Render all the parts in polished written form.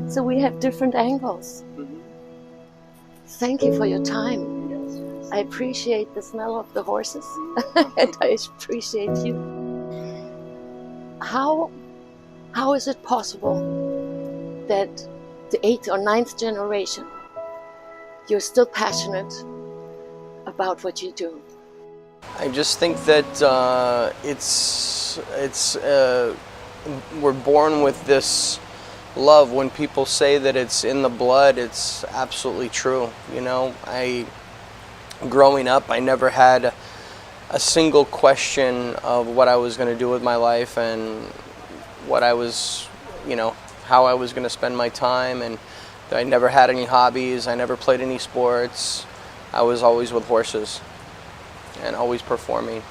So we have different angles. Thank you for your time. I appreciate the smell of the horses and I appreciate you. How is it possible that the 8th or 9th generation, you're still passionate about what you do? I just think that we're born with this love. When people say that it's in the blood, it's absolutely true. You know, growing up, I never had a single question of what I was going to do with my life and what I was, you know, how I was going to spend my time. And I never had any hobbies. I never played any sports. I was always with horses and always performing.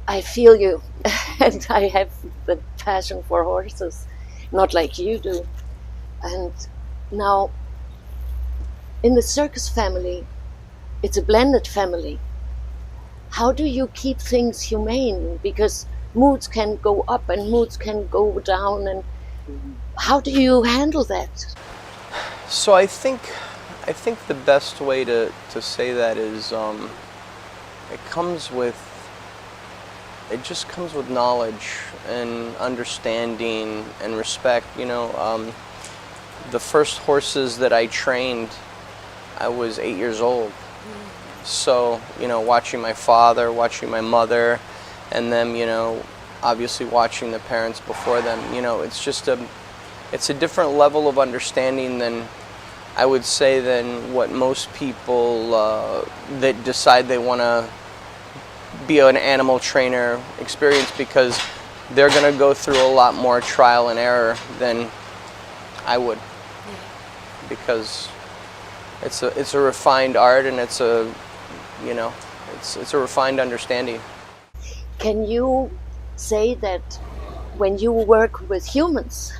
I feel you, and I have the passion for horses, not like you do. And now, in the circus family, it's a blended family. How do you keep things humane? Because moods can go up and moods can go down, and how do you handle that? So I think the best way to say that is it just comes with knowledge and understanding and respect. You know, the first horses that I trained, I was 8 years old. So, you know, watching my father, watching my mother, and then, you know, obviously watching the parents before them, you know, it's a different level of understanding than, I would say, than what most people that decide they want to be an animal trainer experience, because they're going to go through a lot more trial and error than I would, because it's a refined art, and it's a, you know, it's a refined understanding. Can you say that when you work with humans,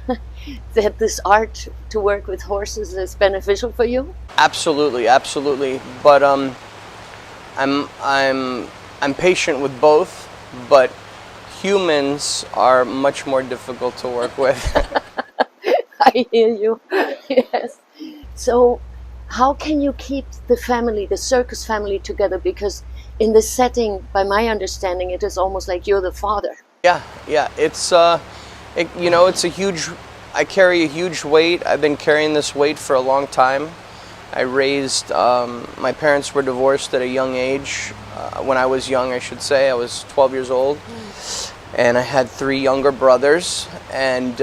that this art to work with horses is beneficial for you? Absolutely, absolutely. But I'm patient with both, but humans are much more difficult to work with. I hear you. Yes. So how can you keep the family, the circus family, together? Because in this setting, by my understanding, it is almost like you're the father. Yeah. It's you know, it's a huge. I carry a huge weight. I've been carrying this weight for a long time. I raised. My parents were divorced at a young age. When I was young, I should say, I was 12 years old, and I had 3 younger brothers, and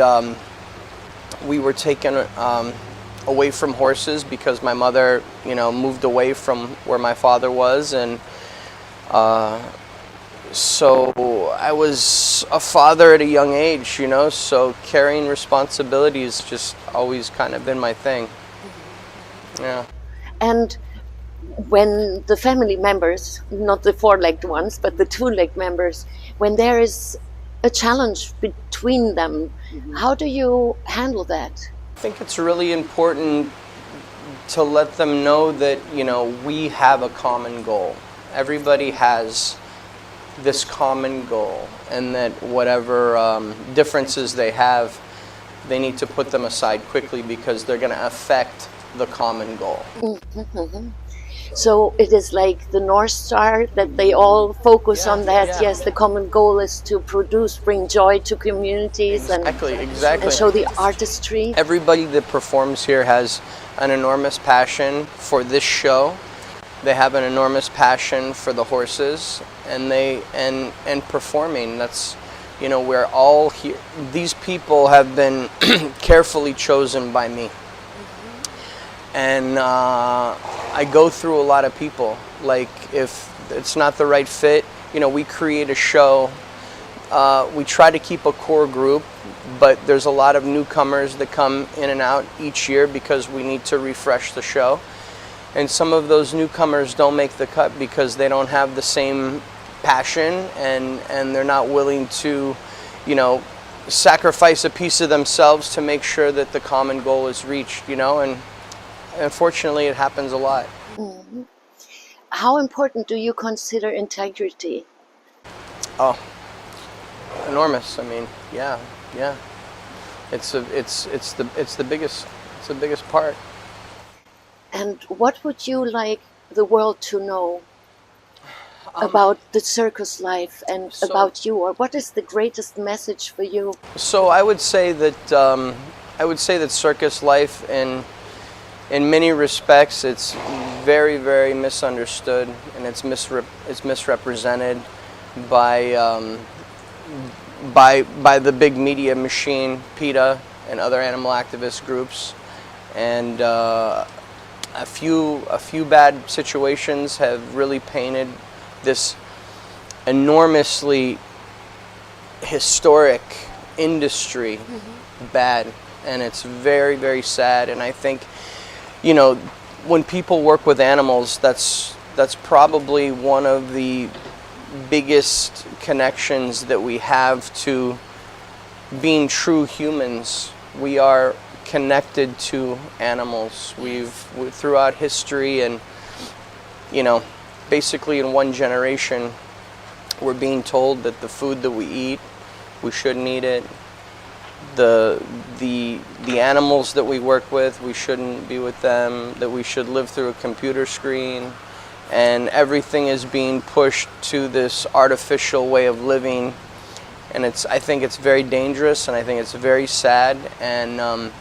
we were taken away from horses because my mother, you know, moved away from where my father was, and so I was a father at a young age, you know, so carrying responsibilities just always kind of been my thing. Yeah. And when the family members, not the 4-legged ones, but the 2-legged members, when there is a challenge between them, how do you handle that? I think it's really important to let them know that, you know, we have a common goal. Everybody has this common goal, and that whatever differences they have, they need to put them aside quickly, because they're going to affect the common goal. So it is like the North Star, that they all focus on that. Yeah. Yes, the common goal is to bring joy to communities, Exactly. and show the artistry. Everybody that performs here has an enormous passion for this show. They have an enormous passion for the horses, and performing. That's, you know, we're all here. These people have been carefully chosen by me. And I go through a lot of people. Like, if it's not the right fit, you know, we create a show. We try to keep a core group, but there's a lot of newcomers that come in and out each year because we need to refresh the show. And some of those newcomers don't make the cut because they don't have the same passion, and they're not willing to, you know, sacrifice a piece of themselves to make sure that the common goal is reached, you know, and unfortunately it happens a lot. Mm-hmm. How important do you consider integrity? Oh, enormous. I mean, yeah. It's the biggest part. And what would you like the world to know about the circus life and about you, or what is the greatest message for you? So I would say that circus life, in many respects, it's very, very misunderstood, and it's misrepresented by the big media machine, PETA, and other animal activist groups, and a few bad situations have really painted this enormously historic industry bad, and it's very, very sad. And I think, you know, when people work with animals, that's probably one of the biggest connections that we have to being true humans. We are connected to animals. We've throughout history, and you know, basically in one generation, we're being told that the food that we eat, we shouldn't eat it. The animals that we work with, we shouldn't be with them. That we should live through a computer screen, and everything is being pushed to this artificial way of living. And I think it's very dangerous, and I think it's very sad. And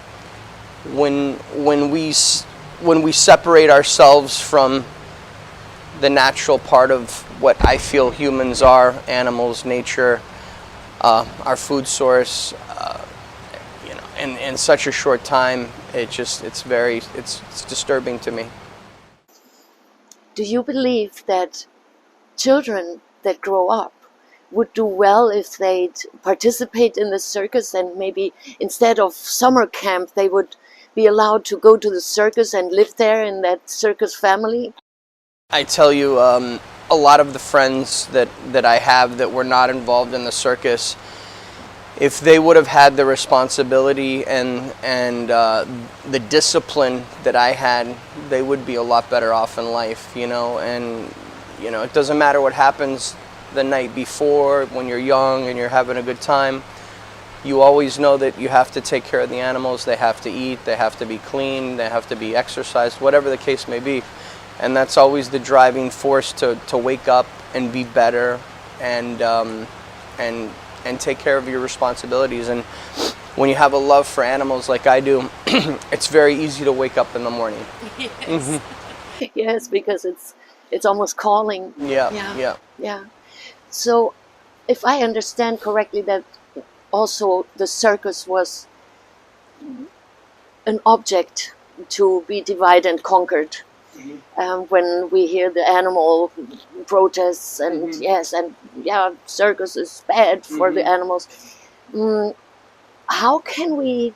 when we separate ourselves from the natural part of what I feel humans are, animals, nature, our food source, you know, in such a short time, it's disturbing to me. Do you believe that children that grow up would do well if they'd participate in the circus, and maybe instead of summer camp they would be allowed to go to the circus and live there in that circus family? I tell you, a lot of the friends that I have that were not involved in the circus, if they would have had the responsibility and the discipline that I had, they would be a lot better off in life, you know. And you know, it doesn't matter what happens the night before when you're young and you're having a good time. You always know that you have to take care of the animals. They have to eat, they have to be clean, they have to be exercised, whatever the case may be. And that's always the driving force to wake up and be better and take care of your responsibilities. And when you have a love for animals like I do, it's very easy to wake up in the morning. Yes, yes, because it's almost calling. Yeah. So, if I understand correctly, that also the circus was an object to be divided and conquered. When we hear the animal protests and circus is bad for the animals. How can we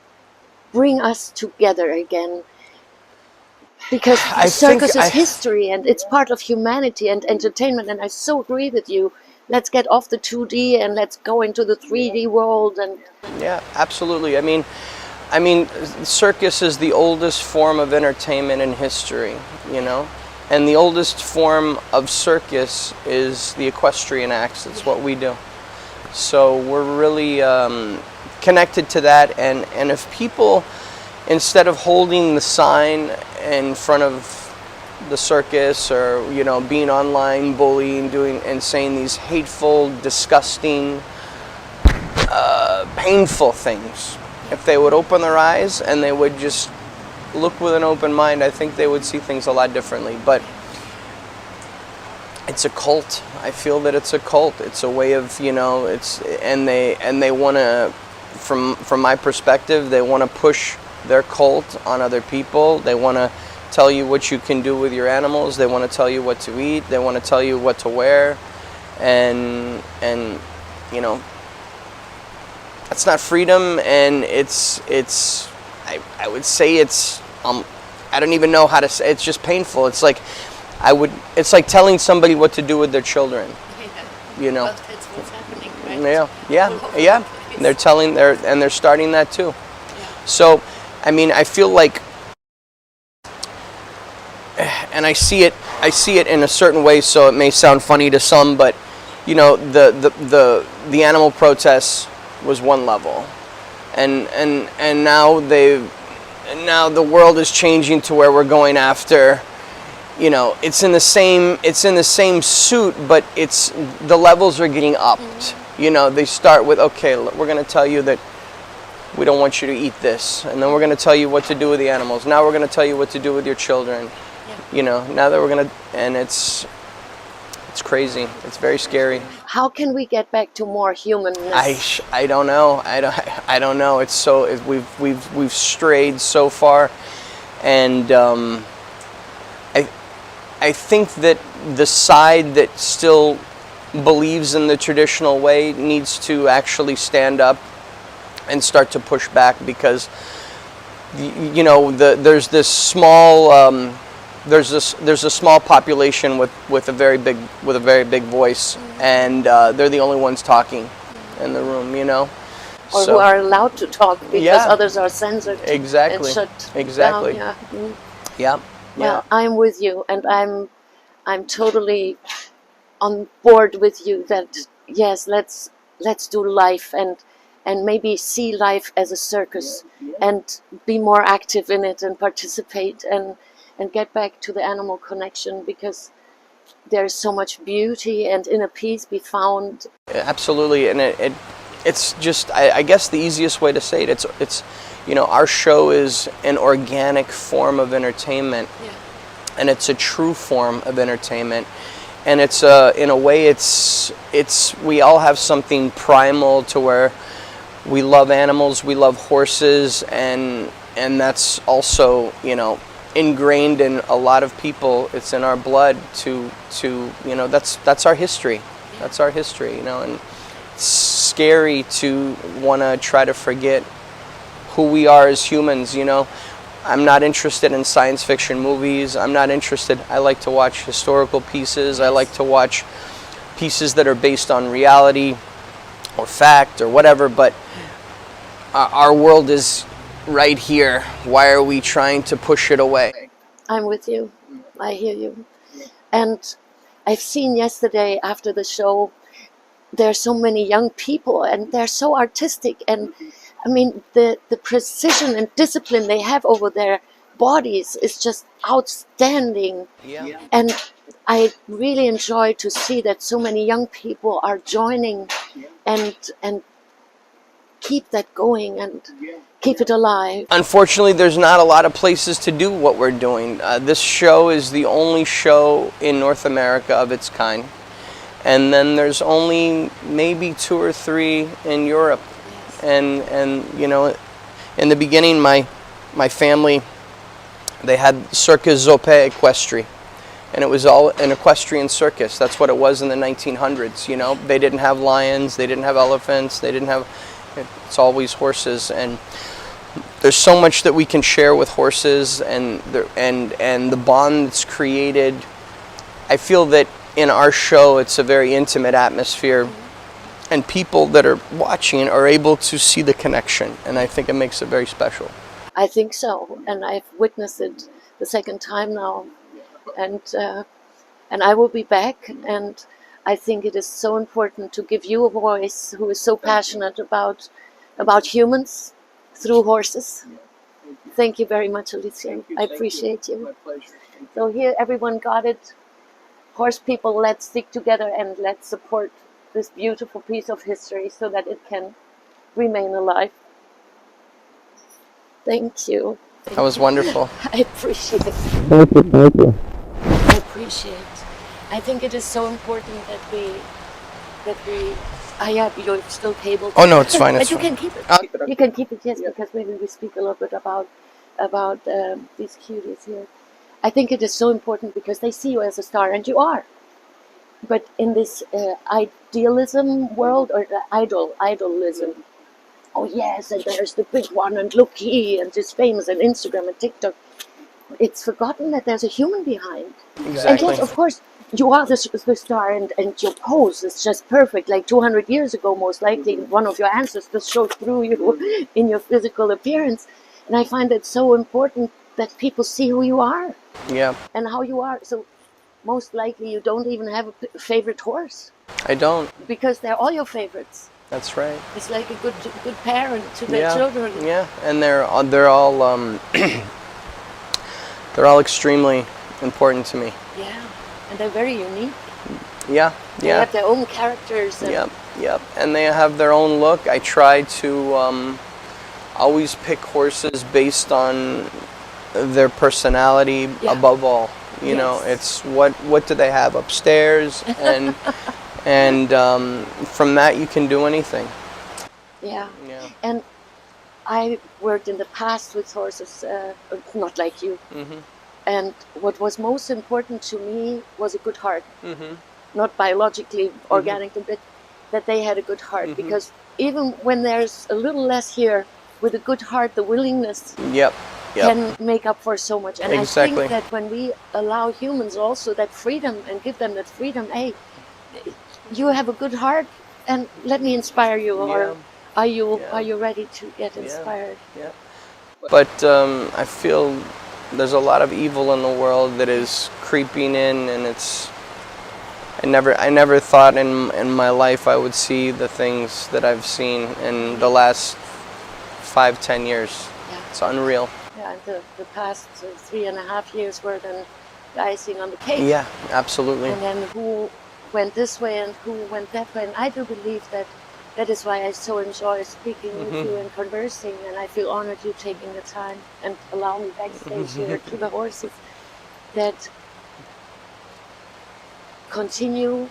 bring us together again? Because the circus is history, and it's part of humanity and entertainment, and I so agree with you. Let's get off the 2D and let's go into the 3D world. And yeah, absolutely. I mean, circus is the oldest form of entertainment in history, you know, and the oldest form of circus is the equestrian acts. It's what we do. So we're really connected to that, and if people, instead of holding the sign in front of the circus, or you know, being online bullying, and saying these hateful, disgusting, painful things, if they would open their eyes and they would just look with an open mind, I think they would see things a lot differently. But it's a cult. I feel that it's a cult. It's a way of, you know, and they want to, from my perspective, they want to push their cult on other people. They want to tell you what you can do with your animals. They want to tell you what to eat. They want to tell you what to wear, and you know, that's not freedom. And I would say it's I don't even know how to say. It's just painful. It's like it's like telling somebody what to do with their children. You know. But it's what's happening, right? Yeah. And they're starting that too. Yeah. So, I mean, I feel like, and I see it in a certain way, so it may sound funny to some, but you know, the animal protests was one level, and now the world is changing to where we're going after, you know, it's in the same suit, but the levels are getting upped. You know, they start with, okay, we're going to tell you that we don't want you to eat this, and then we're going to tell you what to do with the animals. Now we're going to tell you what to do with your children. You know, now that we're going to, and it's crazy. It's very scary. How can we get back to more humanness? I don't know. I don't know. It's so we've strayed so far, and I think that the side that still believes in the traditional way needs to actually stand up and start to push back, because you know there's this small there's a small population with a very big voice, and they're the only ones talking in the room, you know, or who are allowed to talk, because others are censored. Exactly. And shut Exactly. down. Yeah. Yeah. Well, I'm with you, and I'm totally on board with you that yes, let's do life and maybe see life as a circus and be more active in it and participate and get back to the animal connection, because there's so much beauty and inner peace be found. Absolutely, and it's just I guess the easiest way to say it, it's you know, our show is an organic form of entertainment, and it's a true form of entertainment, and it's in a way it's we all have something primal to where we love animals, we love horses, and that's also, you know, ingrained in a lot of people. It's in our blood to you know, that's our history. That's our history, you know, and it's scary to want to try to forget who we are as humans, you know. I'm not interested in science fiction movies. I'm not interested. I like to watch historical pieces. I like to watch pieces that are based on reality or fact or whatever, but our world is right here. Why are we trying to push it away? I'm with you. I hear you. And I've seen yesterday after the show, there are so many young people and they're so artistic, and I mean the precision and discipline they have over their bodies is just outstanding. Yeah. And I really enjoy to see that so many young people are joining and keep that going and keep it alive. Unfortunately, there's not a lot of places to do what we're doing. This show is the only show in North America of its kind. And then there's only maybe 2 or 3 in Europe. And you know, in the beginning, my family, they had Cirque Zoppe equestrian. And it was all an equestrian circus. That's what it was in the 1900s, you know. They didn't have lions, they didn't have elephants, they didn't have, it's always horses. And there's so much that we can share with horses, and the bond that's created. I feel that in our show, it's a very intimate atmosphere, and people that are watching are able to see the connection, and I think it makes it very special. I think so, and I've witnessed it the second time now, and I will be back, and I think it is so important to give you a voice who is so passionate about humans through horses. Thank you very much, Olissio. I appreciate you. So here, everyone got it. Horse people, let's stick together and let's support this beautiful piece of history so that it can remain alive. Thank you. That was wonderful. I appreciate it. Thank you. I appreciate. I think it is so important that we. Yeah, you're still cable. Oh no, it's fine. It's but you fine. can keep it. You can keep it, yes, because maybe we speak a little bit about these cuties here. I think it is so important because they see you as a star, and you are. But in this idealism world, or the idolism, oh yes, and there's the big one, and look he, and he's famous, and Instagram and TikTok. It's forgotten that there's a human behind. Exactly. And yes, of course, you are the star, and your pose is just perfect. Like 200 years ago, most likely, one of your ancestors showed through you in your physical appearance. And I find it so important that people see who you are. Yeah. And how you are. So most likely you don't even have a favorite horse. I don't. Because they're all your favorites. That's right. It's like a good parent to their Yeah, children. yeah, and they're all they're all extremely important to me. Yeah, and they're very unique. Yeah, They have their own characters. And Yep, and they have their own look. I try to always pick horses based on their personality above all. You know, it's what do they have upstairs, and from that you can do anything. Yeah. And I worked in the past with horses, not like you. And what was most important to me was a good heart. Not biologically, organically, but that they had a good heart. Because even when there's a little less here, with a good heart, the willingness can make up for so much. And I think that when we allow humans also that freedom and give them that freedom, hey, you have a good heart, and let me inspire you, or are you ready to get inspired? Yeah. But I feel there's a lot of evil in the world that is creeping in, and I never thought in my life I would see the things that I've seen in the last 5-10 years. It's unreal. Yeah, and the past 3.5 years were then the icing on the cake. Yeah, absolutely. And then who went this way and who went that way. And I do believe that is why I so enjoy speaking with you and conversing. And I feel honored you taking the time and allow me backstage here to the horses. That continue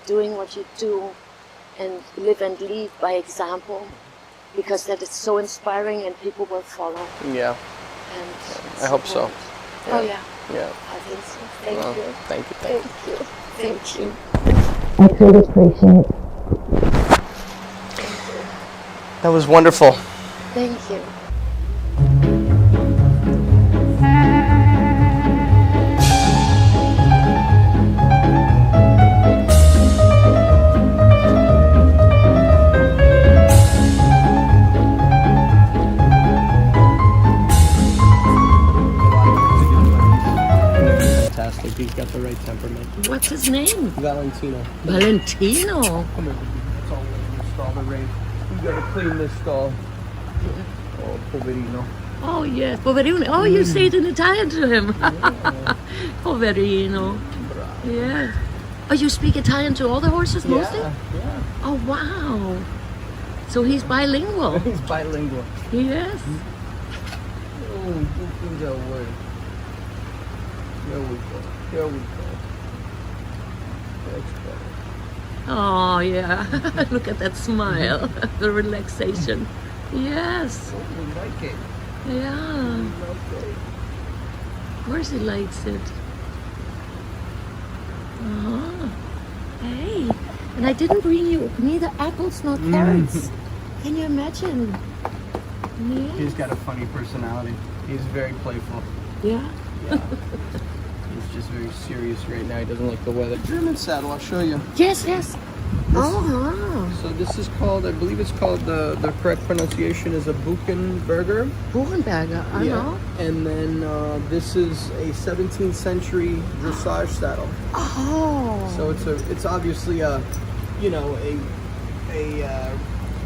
doing what you do and live and lead by example, because that is so inspiring and people will follow. Yeah. And I hope so. Yeah. Oh yeah. Yeah. I think so. Thank you. Thank you. Thank you. I truly appreciate it. That was wonderful. Thank you. Fantastic. He's got the right temperament. What's his name? Valentino. Valentino. Come here. It's all in the stall, the rain. You gotta clean this stall. Oh, poverino. Oh yes, poverino. Oh, you say it in Italian to him. Poverino. Bravo. Yeah. Oh, you speak Italian to all the horses mostly? Yeah. Oh wow. So he's bilingual. He's bilingual. Yes. Oh, that way. Here we go. That's better. Oh yeah. Look at that smile. The relaxation. Yes. Oh, we like it. Yeah. We like it. Of course he likes it. Hey. And I didn't bring you neither apples nor carrots. Can you imagine? Yeah. He's got a funny personality. He's very playful. Yeah. Yeah. He's just very serious right now. He doesn't like the weather. German saddle, I'll show you. Yes, yes. So this is called, I believe it's called, the correct pronunciation is a Buchenberger. Buchenberger, I know. And then this is a 17th century dressage saddle. Oh. So it's obviously a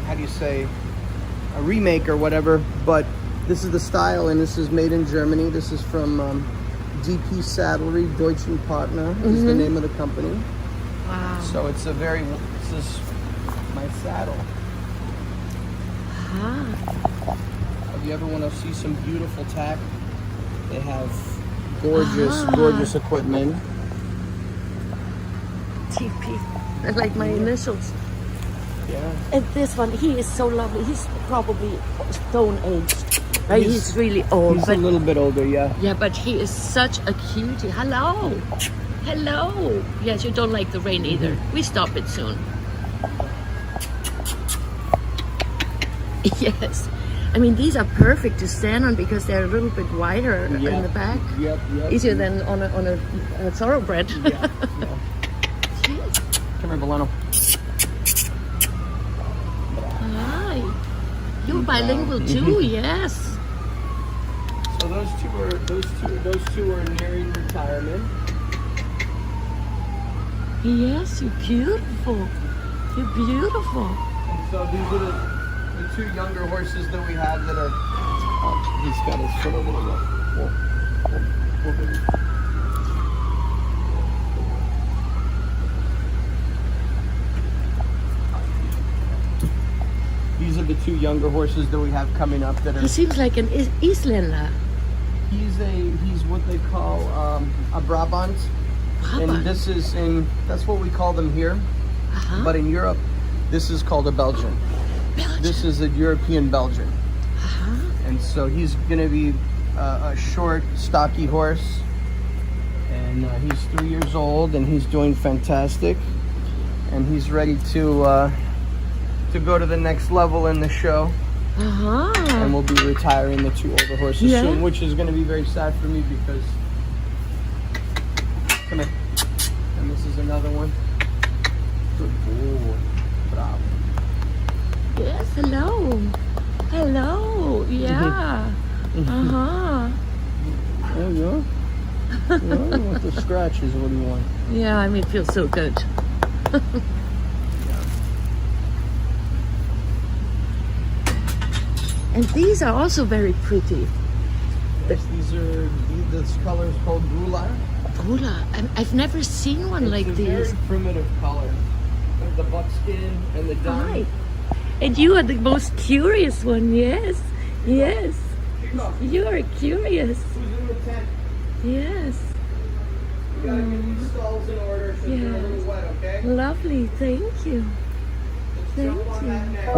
how do you say, a remake or whatever, but this is the style, and this is made in Germany. This is from DP Saddlery, Deutschen Partner is the name of the company. Wow. So this is my saddle. If you ever want to see some beautiful tack, they have gorgeous equipment. TP. I like my initials. Yeah. And this one, he is so lovely. He's probably stone aged. Right? He's really old. He's a little bit older, yeah. Yeah, but he is such a cutie. Hello. Hello. Yes, you don't like the rain either. We stop it soon. Yes. I mean, these are perfect to stand on because they're a little bit wider in the back. Yep. Easier than on a thoroughbred. Yeah. Come here, Bolano. Hi. You're bilingual too, yes. So those two are nearing retirement. Yes, you're beautiful. You're beautiful. So these are the two younger horses that we have that are. He's got his foot over the wall. Whoa, baby. These are the two younger horses that we have coming up that are. He seems like an Islander. He's what they call a Brabant. And this is that's what we call them here. But in Europe, this is called a Belgian. This is a European Belgian. And so he's going to be a short, stocky horse. And he's 3 years old, and he's doing fantastic. And he's ready to go to the next level in the show. And we'll be retiring the two older horses soon, which is going to be very sad for me because. Come here. And this is another one. Good boy. Bravo. Yes, hello. Hello. Yeah. Oh, yeah? Yeah, you want the scratches. What do you want? Yeah, I mean, it feels so good. And these are also very pretty. Yes, this color is called Gula. Gula. I've never seen one like It's a these. very primitive color. The buckskin and the dun. Hi. And you are the most curious one, yes. Yes. You are curious. Who's in the tent? Yes. We gotta get these stalls in order so they're a little wet, okay? Lovely, thank you. Let's jump on that now.